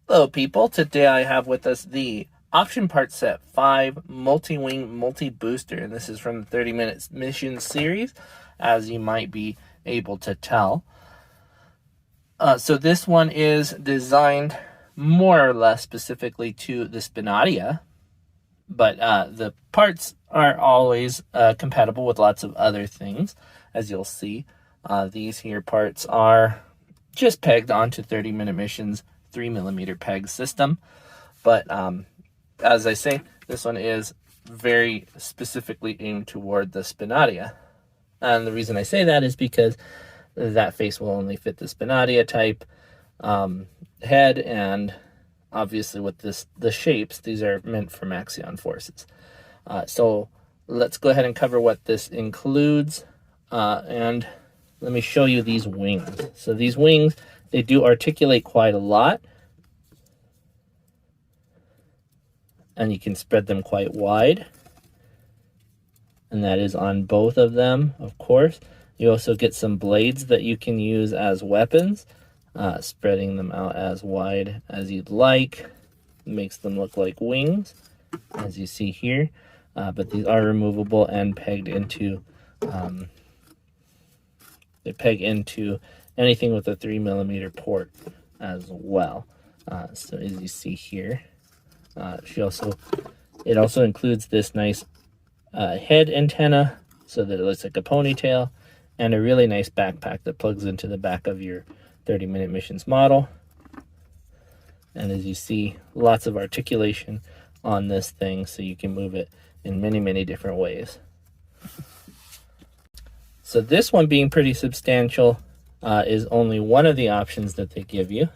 Hello people, today I have with us the Option Part Set 5 Multi-Wing Multi-Booster, and this is from the 30 Minutes Mission series, as you might be able to tell. So this one is designed more or less specifically to the Spinadia, but the parts are always compatible with lots of other things, as you'll see. These here parts are just pegged onto 30-minute missions 3mm peg system, but as I say, this one is very specifically aimed toward the Spinadia, and the reason I say that is because that face will only fit the Spinadia type head, and obviously with the shapes, these are meant for Maxion forces. So let's go ahead and cover what this includes, and let me show you these wings. So these wings, they do articulate quite a lot, and you can spread them quite wide, and that is on both of them, of course. You also get some blades that you can use as weapons, spreading them out as wide as you'd like. Makes them look like wings, as you see here, but these are removable and pegged into they peg into anything with a 3mm port as well. So as you see here, it also includes this nice head antenna so that it looks like a ponytail, and a really nice backpack that plugs into the back of your 30-minute missions model. And as you see, lots of articulation on this thing, so you can move it in many, many different ways. So this one, being pretty substantial, is only one of the options that they give you.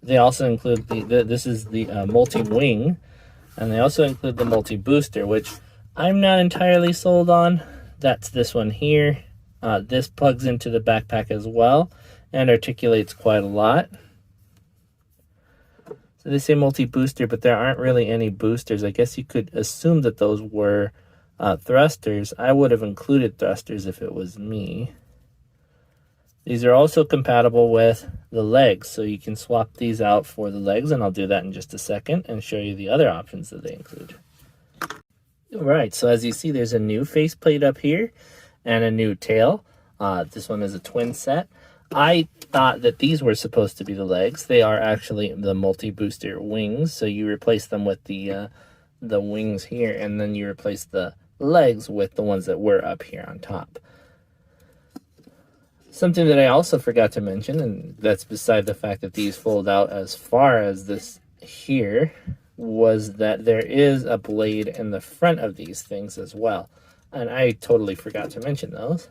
They also include this is the multi-wing, and they also include the multi-booster, which I'm not entirely sold on. That's this one here. This plugs into the backpack as well and articulates quite a lot. So they say multi-booster, but there aren't really any boosters. I guess you could assume that those were thrusters. I would have included thrusters if it was me. These are also compatible with the legs, so you can swap these out for the legs, and I'll do that in just a second and show you the other options that they include. Alright, so as you see, there's a new faceplate up here and a new tail. This one is a twin set. I thought that these were supposed to be the legs. They are actually the multi-booster wings, so you replace them with the wings here, and then you replace the legs with the ones that were up here on top. Something that I also forgot to mention, and that's beside the fact that these fold out as far as this here, was that there is a blade in the front of these things as well. And I totally forgot to mention those.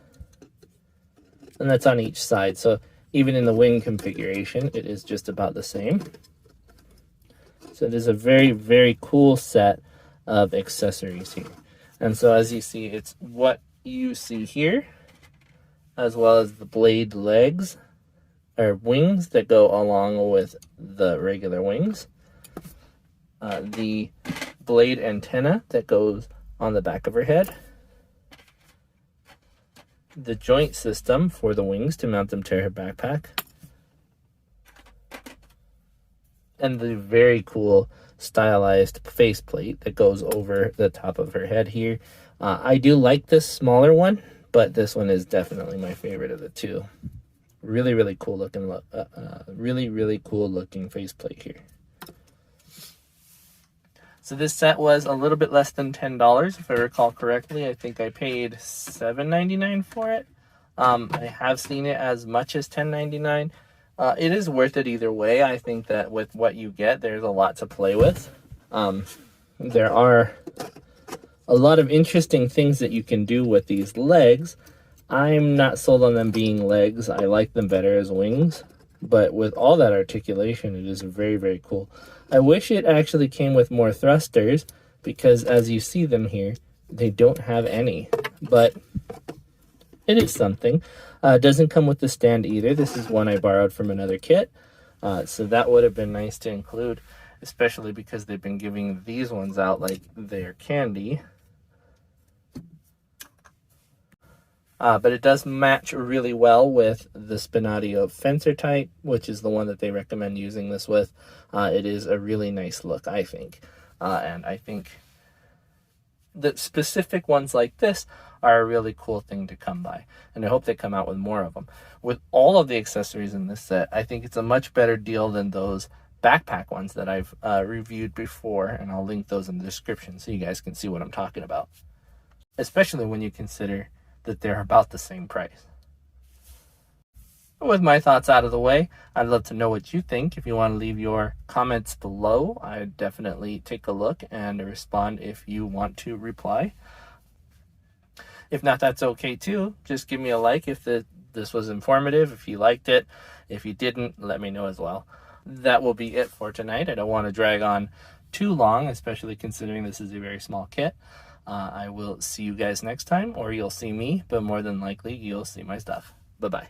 And that's on each side, so even in the wing configuration, it is just about the same. So it is a very, very cool set of accessories here. And so as you see, it's what you see here, as well as the blade legs, or wings that go along with the regular wings. The blade antenna that goes on the back of her head. The joint system for the wings to mount them to her backpack. And the very cool stylized faceplate that goes over the top of her head here. I do like this smaller one, but this one is definitely my favorite of the two. Really, really cool looking really cool looking faceplate here. So this set was a little bit less than $10, if I recall correctly. I think I paid $7.99 for it. I have seen it as much as $10.99. It is worth it either way. I think that with what you get, there's a lot to play with. There are a lot of interesting things that you can do with these legs. I'm not sold on them being legs. I like them better as wings. But with all that articulation, it is very, very cool. I wish it actually came with more thrusters, because as you see them here, they don't have any. But it is something. It doesn't come with the stand either. This is one I borrowed from another kit. So that would have been nice to include, especially because they've been giving these ones out like they're candy. But it does match really well with the Spinadio Fencer type, which is the one that they recommend using this with. It is a really nice look, I think. And I think that specific ones like this are a really cool thing to come by. And I hope they come out with more of them. With all of the accessories in this set, I think it's a much better deal than those backpack ones that I've reviewed before. And I'll link those in the description so you guys can see what I'm talking about. Especially when you consider that they're about the same price. With my thoughts out of the way, I'd love to know what you think. If you want to leave your comments below, I'd definitely take a look and respond if you want to reply. If not, that's okay too. Just give me a like if this was informative, if you liked it. If you didn't, let me know as well. That will be it for tonight. I don't want to drag on too long, especially considering this is a very small kit. I will see you guys next time, or you'll see me, but more than likely you'll see my stuff. Bye-bye.